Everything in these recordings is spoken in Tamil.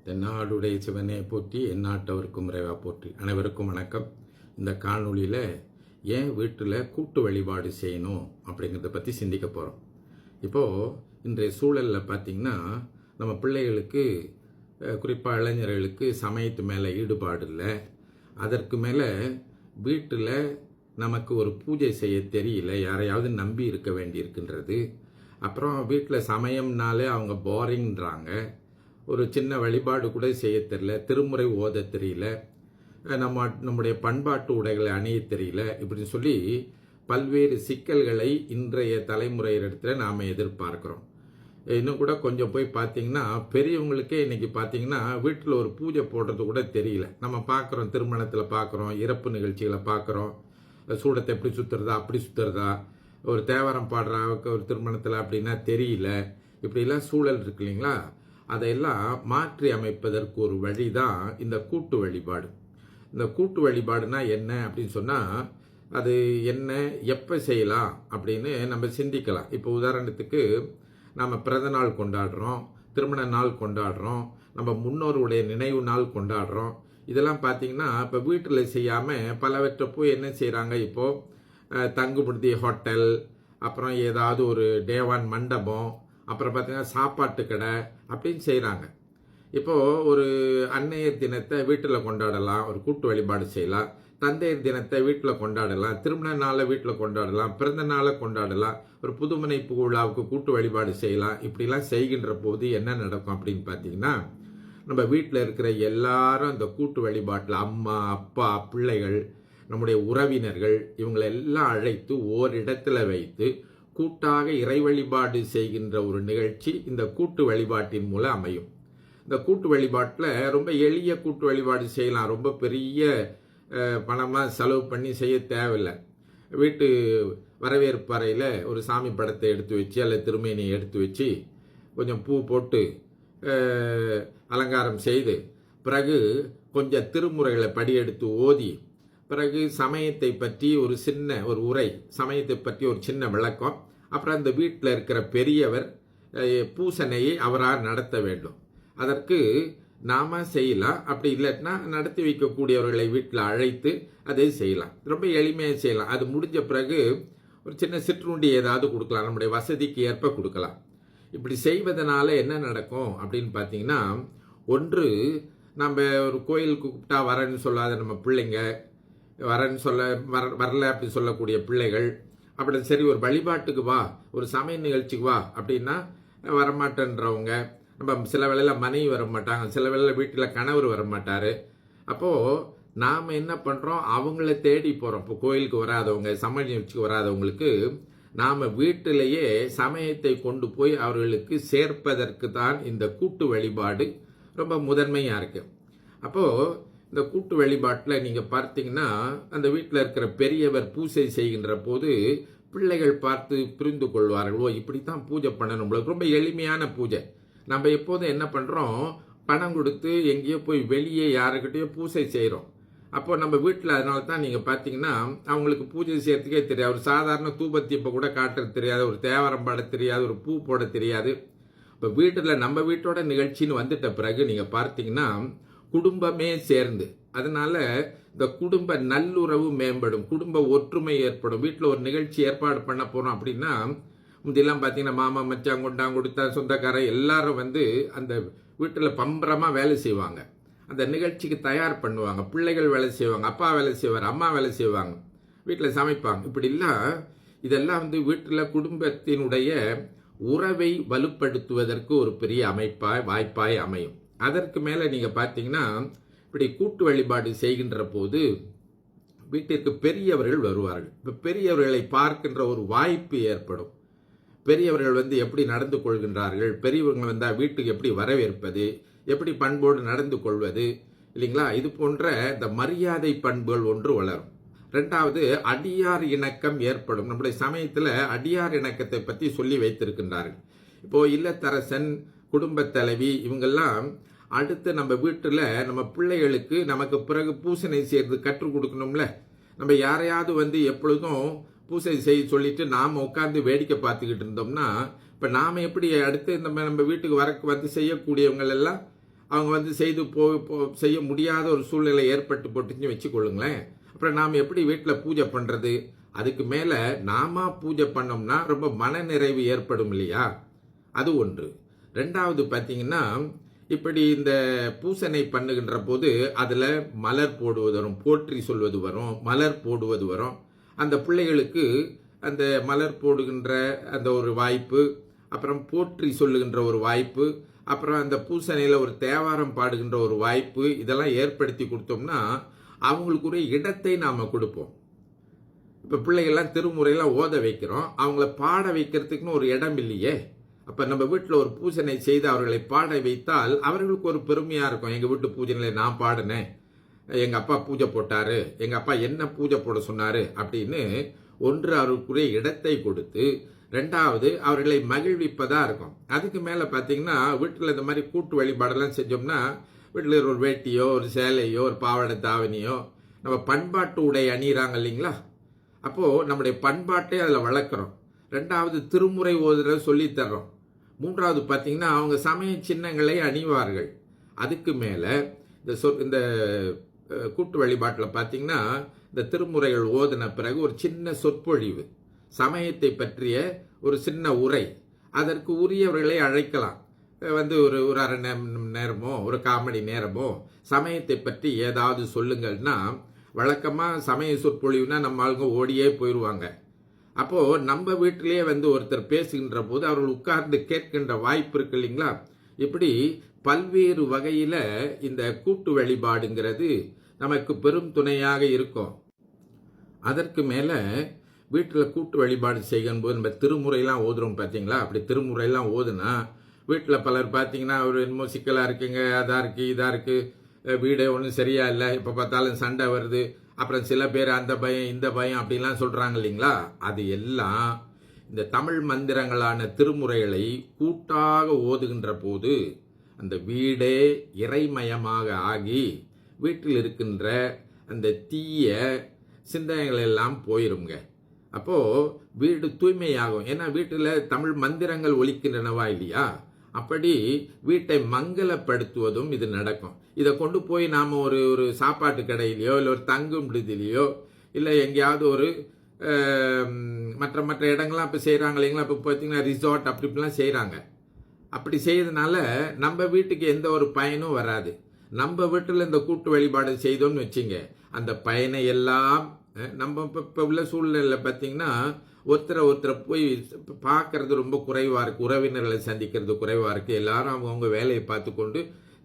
தென்னாடுடைய சிவனே போற்றி எந்நாட்டவருக்கும் இறைவா போற்றி. அனைவருக்கும் வணக்கம். இந்த காணொளியில் ஏன் வீட்டில் கூட்டு வழிபாடு செய்யணும் அப்படிங்கிறத பற்றி சிந்திக்க போகிறோம். இப்போது இன்றைய சூழலில் பார்த்திங்கன்னா நம்ம பிள்ளைகளுக்கு குறிப்பாக இளைஞர்களுக்கு சமயத்து மேலே ஈடுபாடு இல்லை. அதற்கு மேலே வீட்டில் நமக்கு ஒரு பூஜை செய்ய தெரியல, யாரையாவது நம்பி இருக்க வேண்டி இருக்கின்றது. அப்புறம் வீட்டில் சமயம்னாலே அவங்க போரிங்கிறாங்க. ஒரு சின்ன வழிபாடு கூட செய்ய தெரியல, திருமுறை ஓத தெரியல, நம்முடைய பண்பாட்டு உடைகளை அணிய தெரியல, இப்படின்னு சொல்லி பல்வேறு சிக்கல்களை இன்றைய தலைமுறையிடத்தில் நாம் எதிர்பார்க்குறோம். இன்னும் கூட கொஞ்சம் போய் பார்த்தீங்கன்னா பெரியவங்களுக்கே இன்றைக்கி பார்த்தீங்கன்னா வீட்டில் ஒரு பூஜை போடுறது கூட தெரியல. நம்ம பார்க்குறோம், திருமணத்தில் பார்க்குறோம், இறப்பு நிகழ்ச்சிகளை பார்க்குறோம், சூடத்தை எப்படி சுற்றுறதா அப்படி சுற்றுறதா, ஒரு தேவாரம் பாடுற ஒரு திருமணத்தில் அப்படின்னா தெரியல. இப்படிலாம் சூழல் இருக்கு இல்லைங்களா? அதையெல்லாம் மாற்றி அமைப்பதற்கு ஒரு வழி தான் இந்த கூட்டு வழிபாடு. இந்த கூட்டு வழிபாடுனா என்ன அப்படின்னு சொன்னால், அது என்ன, எப்போ செய்யலாம் அப்படின்னு நம்ம சிந்திக்கலாம். இப்போ உதாரணத்துக்கு நம்ம பிறந்த நாள் கொண்டாடுறோம், திருமண நாள் கொண்டாடுறோம், நம்ம முன்னோருடைய நினைவு நாள் கொண்டாடுறோம். இதெல்லாம் பார்த்திங்கன்னா இப்போ வீட்டில் செய்யாமல் பலவற்றை போய் என்ன செய்கிறாங்க, இப்போது தங்குபடுத்தி ஹோட்டல், அப்புறம் ஏதாவது ஒரு டேவான் மண்டபம், அப்புறம் பார்த்தீங்கன்னா சாப்பாட்டு கடை அப்படின்னு செய்கிறாங்க. இப்போது ஒரு அன்னையர் தினத்தை வீட்டில் கொண்டாடலாம், ஒரு கூட்டு வழிபாடு செய்யலாம். தந்தையர் தினத்தை வீட்டில் கொண்டாடலாம், திருமண நாளை வீட்டில் கொண்டாடலாம், பிறந்த நாளை கொண்டாடலாம், ஒரு புதுமனை விழாவுக்கு கூட்டு வழிபாடு செய்யலாம். இப்படிலாம் செய்கின்ற போது என்ன நடக்கும் அப்படின்னு பார்த்தீங்கன்னா, நம்ம வீட்டில் இருக்கிற எல்லாரும் அந்த கூட்டு வழிபாட்டில் அம்மா, அப்பா, பிள்ளைகள், நம்முடைய உறவினர்கள் இவங்களெல்லாம் அழைத்து ஓரிடத்தில் வைத்து கூட்டாக இறை வழிபாடு செய்கின்ற ஒரு நிகழ்ச்சி இந்த கூட்டு வழிபாட்டின் மூலம் அமையும். இந்த கூட்டு வழிபாட்டில் ரொம்ப எளிய கூட்டு வழிபாடு செய்யலாம். ரொம்ப பெரிய பணமாக செலவு பண்ணி செய்ய தேவையில்லை. வீட்டு வரவேற்பு அறையில் ஒரு சாமி படத்தை எடுத்து வச்சு அல்லது திருமேனியை எடுத்து வச்சு கொஞ்சம் பூ போட்டு அலங்காரம் செய்து, பிறகு கொஞ்சம் திருமுறைகளை படியெடுத்து ஓதி, பிறகு சமயத்தை பற்றி ஒரு உரை, சமயத்தை பற்றி ஒரு சின்ன விளக்கம், அப்புறம் அந்த வீட்டில் இருக்கிற பெரியவர் பூசணையை அவரால் நடத்த வேண்டும். அதற்கு நாம செய்யலாம். அப்படி இல்லைன்னா நடத்தி வைக்கக்கூடியவர்களை வீட்டில் அழைத்து அதை செய்யலாம். ரொம்ப எளிமையாக செய்யலாம். அது முடிஞ்ச பிறகு ஒரு சின்ன சிற்றுண்டி ஏதாவது கொடுக்கலாம், நம்முடைய வசதிக்கு ஏற்ப கொடுக்கலாம். இப்படி செய்வதனால என்ன நடக்கும் அப்படின்னு பார்த்தீங்கன்னா, ஒன்று, நம்ம ஒரு கோயிலுக்கு கூப்பிட்டா வரேன்னு சொல்லாத நம்ம பிள்ளைங்க, வரல அப்படி சொல்லக்கூடிய பிள்ளைகள், அப்படி சரி ஒரு வழிபாட்டுக்கு வா, ஒரு சமய நிகழ்ச்சிக்கு வா அப்படின்னா வரமாட்டேன்றவங்க, நம்ம சில வேளையில் மனைவி வர மாட்டாங்க, சில வேளையில் வீட்டில் கணவர் வர மாட்டார். அப்போது நாம் என்ன பண்ணுறோம், அவங்கள தேடி போகிறோம். இப்போ கோயிலுக்கு வராதவங்க, சமய நிகழ்ச்சிக்கு வராதவங்களுக்கு நாம் வீட்டிலேயே சமயத்தை கொண்டு போய் அவர்களுக்கு சேர்ப்பதற்கு தான் இந்த கூட்டு வழிபாடு ரொம்ப முதன்மையாக இருக்குது. அப்போது இந்த கூட்டு வழிபாட்டில் நீங்கள் பார்த்தீங்கன்னா, அந்த வீட்டில் இருக்கிற பெரியவர் பூஜை செய்கின்ற போது பிள்ளைகள் பார்த்து புரிந்து கொள்வார்கள். ஓ, இப்படித்தான் பூஜை பண்ணணும். ரொம்ப எளிமையான பூஜை. நம்ம எப்போதும் என்ன பண்ணுறோம், பணம் கொடுத்து எங்கேயோ போய் வெளியே யாருக்கிட்டையோ பூஜை செய்கிறோம். அப்போ நம்ம வீட்டில் அதனால தான் நீங்கள் பார்த்தீங்கன்னா அவங்களுக்கு பூஜை செய்யறதுக்கே தெரியாது. ஒரு சாதாரண தூபத்தீப்பை கூட காட்டுறது தெரியாது, ஒரு தேவாரம் பாட தெரியாது, ஒரு பூ போட தெரியாது. இப்போ வீட்டில் நம்ம வீட்டோட நிகழ்ச்சின்னு வந்துட்ட பிறகு நீங்கள் பார்த்தீங்கன்னா குடும்பமே சேர்ந்து, அதனால இந்த குடும்ப நல்லுறவு மேம்படும், குடும்ப ஒற்றுமை ஏற்படும். வீட்டில் ஒரு நிகழ்ச்சி ஏற்பாடு பண்ண போகிறோம் அப்படின்னா, முந்தியெல்லாம் பார்த்தீங்கன்னா மாமா, மச்சான், கொண்டாங்க கொடுத்தா சொந்தக்காரர் எல்லாரும் அந்த வீட்டில் பம்பரமாக வேலை செய்வாங்க. அந்த நிகழ்ச்சிக்கு தயார் பண்ணுவாங்க. பிள்ளைகள் வேலை செய்வாங்க, அப்பா வேலை செய்வார், அம்மா வேலை செய்வாங்க, வீட்டில் சமைப்பாங்க. இப்படிலாம் இதெல்லாம் வீட்டில் குடும்பத்தினுடைய உறவை வலுப்படுத்துவதற்கு ஒரு பெரிய வாய்ப்பாய் அமையும். அதற்கு மேலே நீங்கள் பார்த்தீங்கன்னா, இப்படி கூட்டு வழிபாடு செய்கின்ற போது வீட்டிற்கு பெரியவர்கள் வருவார்கள். இப்போ பெரியவர்களை பார்க்கின்ற ஒரு வாய்ப்பு ஏற்படும். பெரியவர்கள் எப்படி நடந்து கொள்கின்றார்கள், பெரியவர்கள் வந்தால் வீட்டுக்கு எப்படி வரவேற்பது, எப்படி பண்போடு நடந்து கொள்வது இல்லைங்களா, இது போன்ற இந்த மரியாதை பண்புகள் ஒன்று வளரும். ரெண்டாவது, அடியார் இணக்கம் ஏற்படும். நம்முடைய சமயத்தில் அடியார் இணக்கத்தை பற்றி சொல்லி வைத்திருக்கின்றார்கள். இப்போது இல்லத்தரசன், குடும்ப தலைவி இவங்கெல்லாம் அடுத்து நம்ம வீட்டில் நம்ம பிள்ளைகளுக்கு நமக்கு பிறகு பூசணை செய்கிறது கற்றுக் கொடுக்கணும்ல. நம்ம யாரையாவது எப்பொழுதும் பூசை செய்ய சொல்லிட்டு நாம் உட்காந்து வேடிக்கை பார்த்துக்கிட்டு இருந்தோம்னா, இப்போ நாம் எப்படி அடுத்து நம்ம வீட்டுக்கு செய்யக்கூடியவங்க எல்லாம் அவங்க வந்து செய்ய முடியாத ஒரு சூழ்நிலை ஏற்பட்டு போட்டுன்னு வச்சுக்கொள்ளுங்களேன். அப்புறம் நாம் எப்படி வீட்டில் பூஜை பண்ணுறது? அதுக்கு மேலே நாம பூஜை பண்ணோம்னா ரொம்ப மனநிறைவு ஏற்படும் இல்லையா? அது ஒன்று. ரெண்டாவது பார்த்தீங்கன்னா, இப்படி இந்த பூசனை பண்ணுகின்ற போது அதில் மலர் போடுவது வரும், போற்றி சொல்வது வரும், மலர் போடுவது வரும். அந்த பிள்ளைகளுக்கு அந்த மலர் போடுகின்ற அந்த ஒரு வாய்ப்பு, அப்புறம் போற்றி சொல்லுகின்ற ஒரு வாய்ப்பு, அப்புறம் அந்த பூசணையில் ஒரு தேவாரம் பாடுகின்ற ஒரு வாய்ப்பு, இதெல்லாம் ஏற்படுத்தி கொடுத்தோம்னா அவங்களுக்குரிய இடத்தை நாம் கொடுப்போம். இப்போ பிள்ளைகள்லாம் திருமுறையெல்லாம் ஓத வைக்கிறோம், அவங்கள பாட வைக்கிறதுக்குன்னு ஒரு இடம் இல்லையே. அப்போ நம்ம வீட்டில் ஒரு பூஜனை செய்து அவர்களை பாட வைத்தால் அவர்களுக்கு ஒரு பெருமையாக இருக்கும். எங்கள் வீட்டு பூஜனையில் நான் பாடினேன், எங்கள் அப்பா பூஜை போட்டார், எங்கள் அப்பா என்ன பூஜை போட சொன்னார் அப்படின்னு ஒன்று அவர்களுக்குரிய இடத்தை கொடுத்து, ரெண்டாவது அவர்களை மகிழ்விப்பதாக இருக்கும். அதுக்கு மேலே பார்த்தீங்கன்னா வீட்டில் இந்த மாதிரி கூட்டு வழிபாடெல்லாம் செஞ்சோம்னா வீட்டில் ஒரு வேட்டியோ ஒரு சேலையோ ஒரு பாவாடை தாவணியோ நம்ம பண்பாட்டு உடை அணிகிறாங்க இல்லைங்களா? அப்போது நம்முடைய பண்பாட்டை அதில் வளர்க்குறோம். ரெண்டாவது திருமுறை ஓதுற சொல்லித்தர்றோம். மூன்றாவது பார்த்தீங்கன்னா அவங்க சமய சின்னங்களை அணிவார்கள். அதுக்கு மேலே இந்த கூட்டு வழிபாட்டில் பார்த்தீங்கன்னா இந்த திருமுறைகள் ஓதின பிறகு ஒரு சின்ன சொற்பொழிவு, சமயத்தை பற்றிய ஒரு சின்ன உரை, அதற்கு உரியவர்களை அழைக்கலாம். வந்து ஒரு அரை நேரமோ ஒரு காமணி நேரமோ சமயத்தை பற்றி ஏதாவது சொல்லுங்கள்னா, வழக்கமாக சமய சொற்பொழிவுனா நம்ம ஆளுங்க ஓடியே போயிடுவாங்க. அப்போது நம்ம வீட்டிலேயே வந்து ஒருத்தர் பேசுகின்ற போது அவர்கள் உட்கார்ந்து கேட்கின்ற வாய்ப்பு இருக்கு இல்லைங்களா? இப்படி பல்வேறு வகையில் இந்த கூட்டு வழிபாடுங்கிறது நமக்கு பெரும் துணையாக இருக்கும். அதற்கு மேலே வீட்டில் கூட்டு வழிபாடு செய்யும் போது நம்ம திருமுறையெல்லாம் ஓதுறோம் பார்த்தீங்களா? அப்படி திருமுறையெல்லாம் ஓதுனா வீட்டில் பலர் பார்த்தீங்கன்னா ஒரு என்னமோ சிக்கலாக இருக்குங்க, அதாக இருக்குது இதாக இருக்குது, வீடே ஒன்றும் சரியா இல்லை, இப்போ பார்த்தாலும் சண்டை வருது, அப்புறம் சில பேர் அந்த பயம் இந்த பயம் அப்படின்லாம் சொல்கிறாங்க இல்லைங்களா? அது எல்லாம் இந்த தமிழ் மந்திரங்களான திருமுறைகளை கூட்டாக ஓதுகின்ற போது அந்த வீடே இறைமயமாக ஆகி வீட்டில் இருக்கின்ற அந்த தீய சிந்தனைகள் எல்லாம் போயிருங்க. அப்போது வீடு தூய்மையாகும். ஏன்னா வீட்டில் தமிழ் மந்திரங்கள் ஒலிக்கின்றனவா இல்லையா? அப்படி வீட்டை மங்கலப்படுத்துவதும் இது நடக்கும். இதை கொண்டு போய் நாம் ஒரு சாப்பாட்டு கடையிலையோ இல்லை ஒரு தங்கும் விடுதிலையோ இல்லை எங்கேயாவது ஒரு மற்ற இடங்கள்லாம் இப்போ செய்கிறாங்க இல்லைங்களா? இப்போ பார்த்தீங்கன்னா ரிசார்ட் அப்படிலாம் செய்கிறாங்க. அப்படி செய்யறதுனால நம்ம வீட்டுக்கு எந்த ஒரு பயனும் வராது. நம்ம வீட்டில் இந்த கூட்டு வழிபாடு செய்தோம்னு வச்சுங்க, அந்த பயனை எல்லாம் நம்ம இப்போ உள்ள சூழ்நிலையில் பார்த்தீங்கன்னா ஒருத்தரை போய் பார்க்கறது ரொம்ப குறைவாக இருக்குது, உறவினர்களை சந்திக்கிறது குறைவாக இருக்குது, எல்லாரும் அவங்கவுங்க வேலையை பார்த்து கொண்டு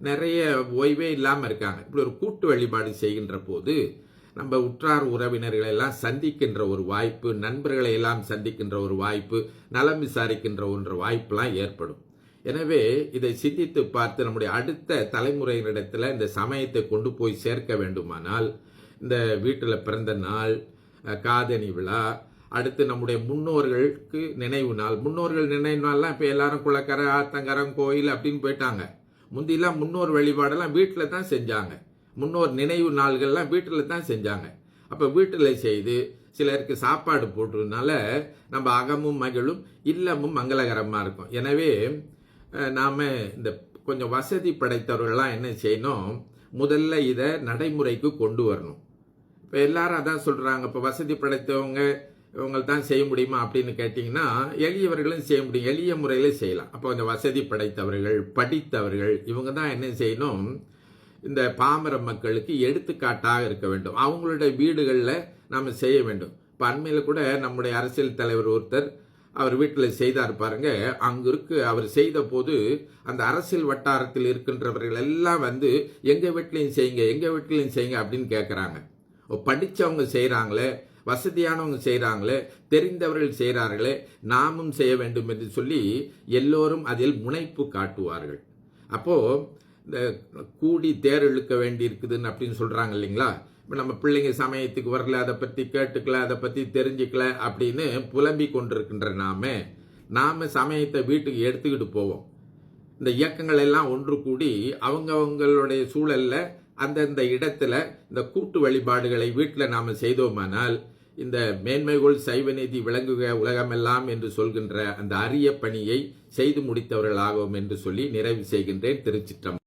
நிறைய ஓய்வே இல்லாமல் இருக்காங்க. இப்படி ஒரு கூட்டு வழிபாடு செய்கின்ற போது நம்ம உற்றார் உறவினர்களை எல்லாம் சந்திக்கின்ற ஒரு வாய்ப்பு, நண்பர்களை எல்லாம் சந்திக்கின்ற ஒரு வாய்ப்பு, நலம் விசாரிக்கின்ற ஒன்று வாய்ப்பெலாம் ஏற்படும். எனவே இதை சிந்தித்து பார்த்து நம்முடைய அடுத்த தலைமுறையினிடத்தில் இந்த சமயத்தை கொண்டு போய் சேர்க்க வேண்டுமானால் இந்த வீட்டில் பிறந்த நாள், காதணி விழா, அடுத்து நம்முடைய முன்னோர்களுக்கு நினைவு நாள். முன்னோர்கள் நினைவு நாள்லாம் இப்போ எல்லாரும் குளக்கரை ஆத்தங்கரம் கோயில் அப்படின்னு போயிட்டாங்க. முந்திலாம் முன்னோர் வழிபாடெல்லாம் வீட்டில் தான் செஞ்சாங்க. முன்னோர் நினைவு நாள்கள்லாம் வீட்டில் தான் செஞ்சாங்க. அப்போ வீட்டில் செய்து சிலருக்கு சாப்பாடு போட்டுறதுனால நம்ம அகமும் மகிழும் இல்லமும் மங்களகரமாக இருக்கும். எனவே நாம் இந்த கொஞ்சம் வசதி படைத்தவர்கள்லாம் என்ன செய்யணும், முதல்ல இதை நடைமுறைக்கு கொண்டு வரணும். இப்போ எல்லாரும் அதான் சொல்கிறாங்க, இப்போ வசதி படைத்தவங்க இவங்க தான் செய்ய முடியுமா அப்படின்னு கேட்டிங்கன்னா எளியவர்களும் செய்ய முடியும், எளிய முறையில் செய்யலாம். அப்போ இந்த வசதி படைத்தவர்கள் படித்தவர்கள் இவங்க தான் என்ன செய்யணும், இந்த பாமர மக்களுக்கு எடுத்துக்காட்டாக இருக்க வேண்டும். அவங்களுடைய வீடுகளில் நாம் செய்ய வேண்டும். இப்போ அண்மையில் கூட நம்முடைய அரசியல் தலைவர் ஒருத்தர் அவர் வீட்டில் செய்தார் பாருங்க. அங்கே அவர் செய்த போது அந்த அரசியல் வட்டாரத்தில் இருக்கின்றவர்கள் எல்லாம் வந்து எங்கள் வீட்லையும் செய்யுங்க அப்படின்னு கேட்குறாங்க. படித்தவங்க செய்கிறாங்களே, வசதியானவங்க செய்கிறாங்களே, தெரிந்தவர்கள் செய்கிறார்களே, நாமும் செய்ய வேண்டும் என்று சொல்லி எல்லோரும் அதில் முனைப்பு காட்டுவார்கள். அப்போது இந்த கூடி தேர் இழுக்க வேண்டி இருக்குதுன்னு அப்படின்னு சொல்கிறாங்க இல்லைங்களா? இப்போ நம்ம பிள்ளைங்க சமயத்துக்கு வரல, அதை பற்றி கேட்டுக்கல, அதை பற்றி தெரிஞ்சுக்கல அப்படின்னு புலம்பிக் கொண்டிருக்கின்ற நாம் சமயத்தை வீட்டுக்கு எடுத்துக்கிட்டு போவோம். இந்த இயக்கங்கள் எல்லாம் ஒன்று கூடி அவங்களுடைய சூழலில் அந்தந்த இடத்துல இந்த கூட்டு வழிபாடுகளை வீட்டில் நாம் செய்தோமானால் இந்த மேன்மைகோள் சைவநீதி விளங்குக உலகமெல்லாம் என்று சொல்கின்ற அந்த அரிய பணியை செய்து முடித்தவர்களாகும் என்று சொல்லி நிறைவு செய்கின்றேன். திருச்சிற்றம்பலம்.